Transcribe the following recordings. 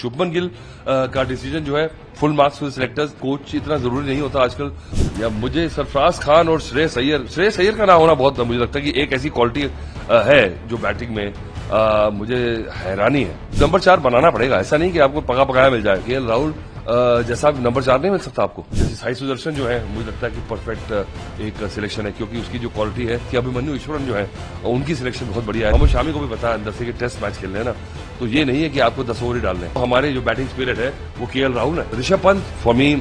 शुभमन गिल का डिसीजन जो है full marks for selectors. Coach इतना जरूरी नहीं होता आजकल। या मुझे सरफराज खान और श्रेयस अय्यर का नाम होना बहुत मुझे लगता है कि एक ऐसी क्वालिटी है जो बैटिंग में मुझे हैरानी है। नंबर 4 बनाना पड़ेगा, ऐसा नहीं कि आपको पका पकाया मिल जाए। केएल राहुल जैसा नंबर 4 नहीं मिल सकता आपको। जैसे साई सुदर्शन जो है मुझे लगता है कि परफेक्ट एक सिलेक्शन है, क्योंकि उसकी जो क्वालिटी है कि अभिमन्यु ईश्वरन जो है उनकी सिलेक्शन बहुत बढ़िया है। मोहम्मद शामी को भी पता है अंदर से कि टेस्ट मैच खेलने हैं ना, तो ये नहीं है कि आपको 10 ओवर ही डालने हैं। हमारे जो बैटिंग स्पिरिट है वो केएल राहुल है। Rishabh Pant for me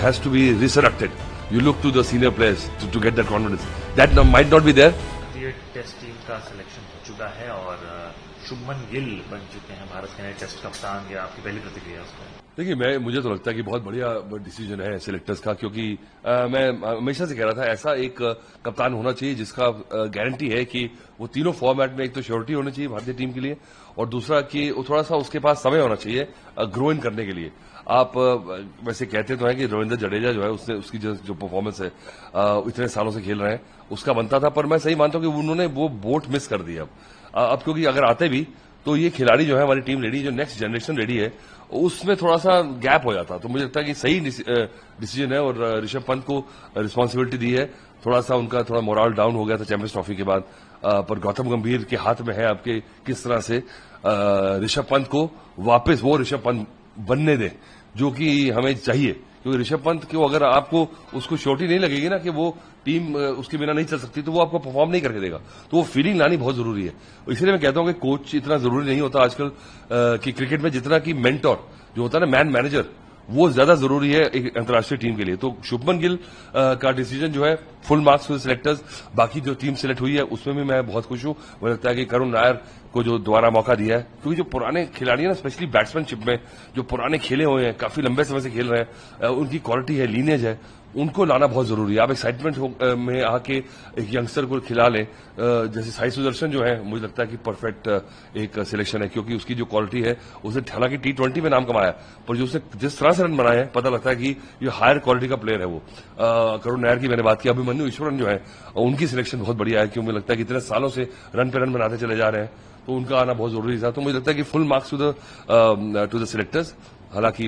has to be resurrected. You look to the senior players to get that confidence that might not be there. Test team का सिलेक्शन हो चुका है और शुभमन गिल बन चुके हैं भारत के नए टेस्ट कप्तान। या आपकी पहली प्रतिक्रिया उसका? देखिए, मुझे तो लगता है कि बहुत बढ़िया डिसीजन है सिलेक्टर्स का, क्योंकि मैं हमेशा से कह रहा था ऐसा एक कप्तान होना चाहिए जिसका गारंटी है कि वो तीनों फॉर्मेट में एक तो श्योरिटी होनी चाहिए भारतीय टीम के लिए, और दूसरा कि थोड़ा सा उसके पास समय होना चाहिए ग्रो इन करने के लिए। आप वैसे कहते तो हैं कि रविंद्र जडेजा जो है उसकी जो परफॉर्मेंस है इतने सालों से खेल रहे हैं उसका बनता था, पर मैं सही मानता हूं कि उन्होंने वो बोट मिस कर दी अब क्योंकि अगर आते भी तो ये खिलाड़ी जो है हमारी टीम रेडी, जो नेक्स्ट जनरेशन रेडी है, उसमें थोड़ा सा गैप हो जाता। तो मुझे लगता है कि सही डिसीजन है और ऋषभ पंत को रिस्पांसिबिलिटी दी है। थोड़ा सा उनका मोरल डाउन हो गया था चैंपियंस ट्रॉफी के बाद, पर गौतम गंभीर के हाथ में है आपके किस तरह से ऋषभ पंत को वापस वो ऋषभ पंत बनने दें जो कि हमें चाहिए। क्योंकि ऋषभ पंत को अगर आपको उसको श्योरिटी नहीं लगेगी ना कि वो टीम उसके बिना नहीं चल सकती, तो वो आपको परफॉर्म नहीं करके देगा। तो वो फीलिंग लानी बहुत जरूरी है। इसलिए मैं कहता हूं कि कोच इतना जरूरी नहीं होता आजकल कि क्रिकेट में, जितना कि मेंटोर जो होता है ना, मैन मैनेजर, वो ज्यादा जरूरी है एक अंतर्राष्ट्रीय टीम के लिए। तो शुभमन गिल का डिसीजन जो है फुल मार्क्स फॉर सिलेक्टर्स। बाकी जो टीम सिलेक्ट हुई है उसमें भी मैं बहुत खुश हूं। मुझे लगता है कि करुण नायर को जो दोबारा मौका दिया है, क्योंकि जो पुराने खिलाड़ी है ना, स्पेशली बैट्समैनशिप में जो पुराने खेले हुए हैं, काफी लंबे समय से खेल रहे हैं, उनकी क्वालिटी है, लीनेज है, उनको लाना बहुत जरूरी है। आप एक्साइटमेंट में आके एक यंगस्टर को खिला लें, जैसे साई सुदर्शन जो है मुझे लगता है कि परफेक्ट एक सिलेक्शन है, क्योंकि उसकी जो क्वालिटी है, उसने हालांकि T20 में नाम कमाया, पर जो उसने जिस तरह से रन बनाए हैं पता लगता है कि ये हायर क्वालिटी का प्लेयर है वो। करुण नायर की मैंने बात की, अभिमन्यु ईश्वरन जो है उनकी सिलेक्शन बहुत बढ़िया है, क्योंकि मुझे लगता है कि इतने सालों से रन पे रन बनाते चले जा रहे हैं, तो उनका आना बहुत जरूरी था। तो मुझे लगता है कि full marks to the selectors. हालांकि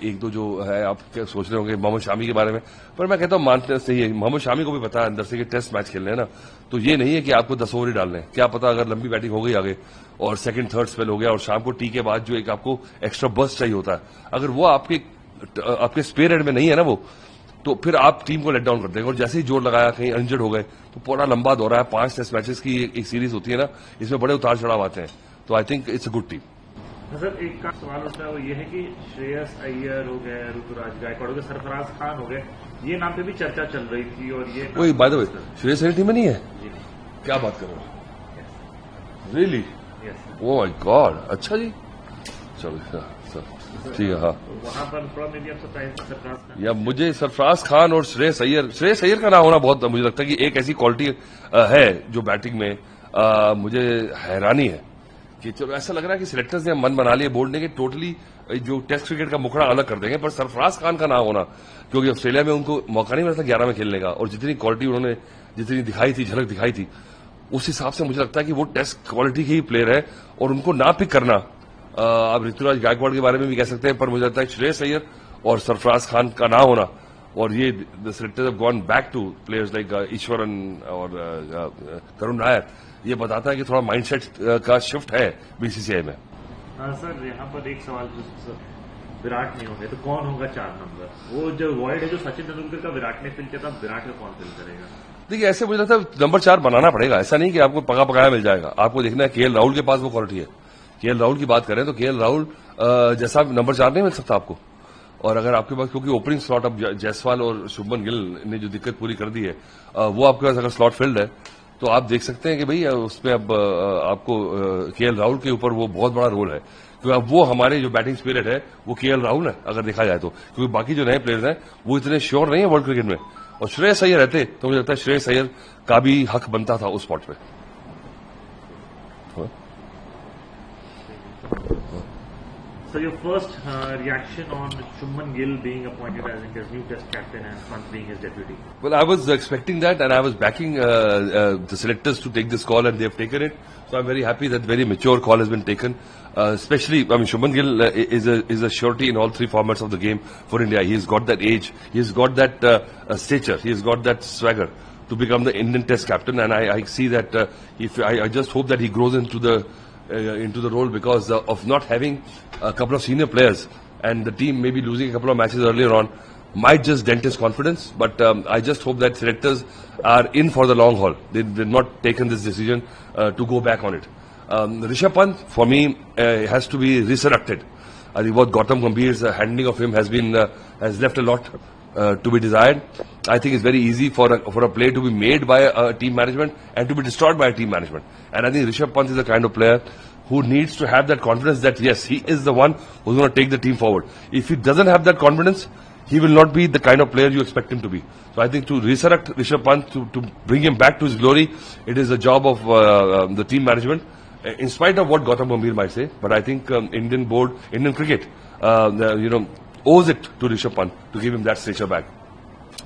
एक दो जो है आप क्या सोच रहे होंगे मोहम्मद शामी के बारे में, पर मैं कहता हूं मानते सही है, मोहम्मद शामी को भी पता है अंदर से कि टेस्ट मैच खेलने हैं ना, तो ये नहीं है कि आपको 10 ओवर ही डालने हैं। क्या पता अगर लंबी बैटिंग हो गई आगे और सेकंड थर्ड स्पेल हो गया और शाम को टी के बाद जो एक आपको एक्स्ट्रा बर्स्ट चाहिए होता है, अगर वो आपके स्पेयर हेड में नहीं है ना वो, तो फिर आप टीम को लेट डाउन कर देंगे। और जैसे ही जोर लगाया, कहीं इंजर्ड हो गए, तो पूरा लंबा दौरा है, 5 टेस्ट मैचेस की एक सीरीज होती है ना, इसमें बड़े उतार चढ़ाव आते हैं। तो I think it's a good team. Sir, एक का सवाल उठता है वो ये है कि श्रेयस अय्यर हो गए, ऋतुराज गायकवाड़ हो गए, सरफराज खान हो गए, ये नाम पे भी चर्चा चल रही थी। और ये वही by the way Shreyas Iyer team में नहीं है? क्या बात कर रहे हो? रियली? ओह माय गॉड, अच्छा जी, चलो ठीक है। हाँ, वहां पर थोड़ा मे भी आप सरफराज खान, या मुझे सरफराज खान और श्रेयस अय्यर का नाम होना बहुत मुझे लगता है कि एक ऐसी क्वालिटी है जो बैटिंग में मुझे हैरानी है कि चलो ऐसा लग रहा है कि सिलेक्टर्स ने मन बना लिया बोर्ड ने कि टोटली जो टेस्ट क्रिकेट का मुखड़ा अलग कर देंगे, पर सरफराज खान का नाम होना, क्योंकि ऑस्ट्रेलिया में उनको मौका नहीं मिला था 11 में खेलने का, और जितनी क्वालिटी उन्होंने जितनी दिखाई थी, झलक दिखाई थी, उस हिसाब से मुझे लगता है कि वो टेस्ट क्वालिटी के ही प्लेयर है। और उनको ना पिक करना, आप ऋतुराज गायकवाड़ के बारे में भी कह सकते हैं, पर मुझे लगता है श्रेयस अय्यर और सरफराज खान का ना होना, और ये the selectors have gone back two players like Eswaran और करुण नायर, ये बताता है कि थोड़ा माइंडसेट का शिफ्ट है बीसीसीआई में। सर, यहाँ पर एक सवाल, विराट नहीं होंगे तो कौन होगा 4 नंबर? वो जो वॉइड है जो सचिन तेंदुलकर का विराट ने फिल किया था, विराट का कौन फिल करेगा? देखिए, ऐसे मुझे लगता है नंबर 4 बनाना पड़ेगा, ऐसा नहीं कि आपको पका पकाया मिल जाएगा। आपको देखना है केएल राहुल के पास वो क्वालिटी है। केएल राहुल की बात करें तो केएल राहुल जैसा नंबर 4 नहीं मिल सकता आपको। और अगर आपके पास, क्योंकि ओपनिंग स्लॉट अब जायसवाल और शुभमन गिल ने जो दिक्कत पूरी कर दी है, वो आपके पास अगर स्लॉट फिल्ड है, तो आप देख सकते हैं कि भाई उसमें अब आपको केएल राहुल के ऊपर वो बहुत बड़ा रोल है, क्योंकि अब वो हमारे जो बैटिंग स्पिरिट है वो केएल राहुल है अगर देखा जाए तो, क्योंकि बाकी जो नए प्लेयर्स हैं वो इतने श्योर नहीं है वर्ल्ड क्रिकेट में। और श्रेयस अय्यर रहते तो मुझे लगता है श्रेयस अय्यर का भी हक बनता था उस स्पॉट पे। So your first reaction on Shubman Gill being appointed as India's new Test captain and Pant being his deputy? Well, I was expecting that, and I was backing the selectors to take this call, and they have taken it. So I'm very happy that very mature call has been taken. Especially, I mean, Shubman Gill is a surety in all three formats of the game for India. He's got that age, he's got that stature, he's got that swagger to become the Indian Test captain. And I see that I just hope that he grows into the role, because of not having a couple of senior players, and the team maybe losing a couple of matches earlier on might just dent his confidence. But I just hope that selectors are in for the long haul. They've not taken this decision to go back on it. Rishabh Pant, for me, has to be resurrected. I think what Gautam Gambhir's handling of him has left a lot to be desired. I think it's very easy for a player to be made by a team management and to be destroyed by a team management. And I think Rishabh Pant is the kind of player who needs to have that confidence that yes, he is the one who's going to take the team forward. If he doesn't have that confidence, he will not be the kind of player you expect him to be. So I think to resurrect Rishabh Pant, to bring him back to his glory, it is the job of the team management, in spite of what Gautam Gambhir might say. But I think Indian cricket, owes it to Rishabh Pant to give him that stature back.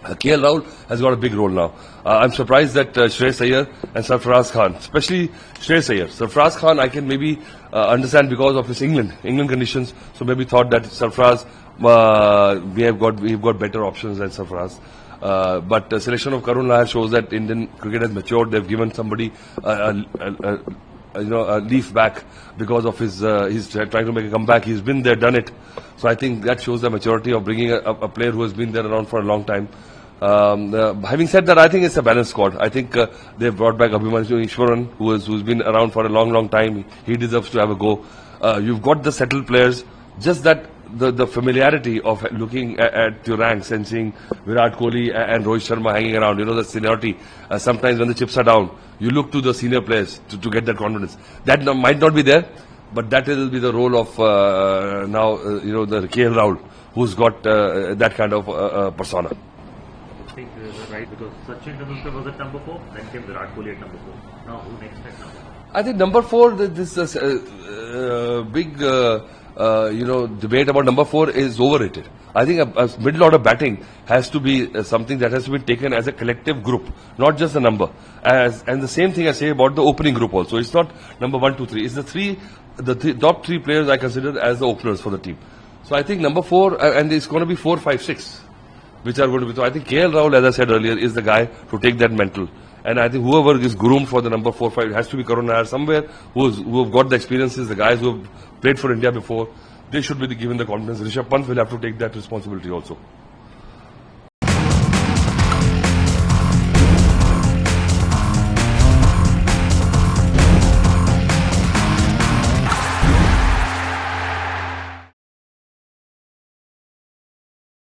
KL Rahul has got a big role now. I'm surprised that Shreyas Iyer and Sarfaraz Khan, especially Shreyas Iyer. Sarfaraz Khan, I can maybe understand because of his England conditions. So maybe thought that Sarfaraz, we've got better options than Sarfaraz. But the selection of Karun Lahar shows that Indian cricket has matured. They've given somebody a leaf back because of he's trying to make a comeback. He's been there, done it. So I think that shows the maturity of bringing a player who has been there around for a long time. Having said that, I think it's a balanced squad. I think they've brought back Abhimanyu Ishwaran, who's been around for a long time. He deserves to have a go. You've got the settled players. Just that the familiarity of looking at your ranks and seeing Virat Kohli and Rohit Sharma hanging around, the seniority. Sometimes when the chips are down, you look to the senior players to get that confidence. That might not be there, but that will be the role of the KL Rahul, who's got that kind of persona. I think you're right, because Sachin Tendulkar was at number 4, then came Virat Kohli at number 4. Now who next at number 4? I think number 4, this big debate about number 4 is overrated. I think a middle order batting has to be something that has to be taken as a collective group, not just a number. And the same thing I say about the opening group also. It's not number 1, 2, 3. It's the top 3 players I consider as the openers for the team. So I think number 4, and it's going to be 4, 5, 6, which are going to be. So I think KL Rahul, as I said earlier, is the guy to take that mantle. And I think whoever is groomed for the number 4, 5, it has to be Karun Lahar somewhere who have got the experiences, the guys who have played for India before. They should be given the confidence. Rishabh Pant will have to take that responsibility also.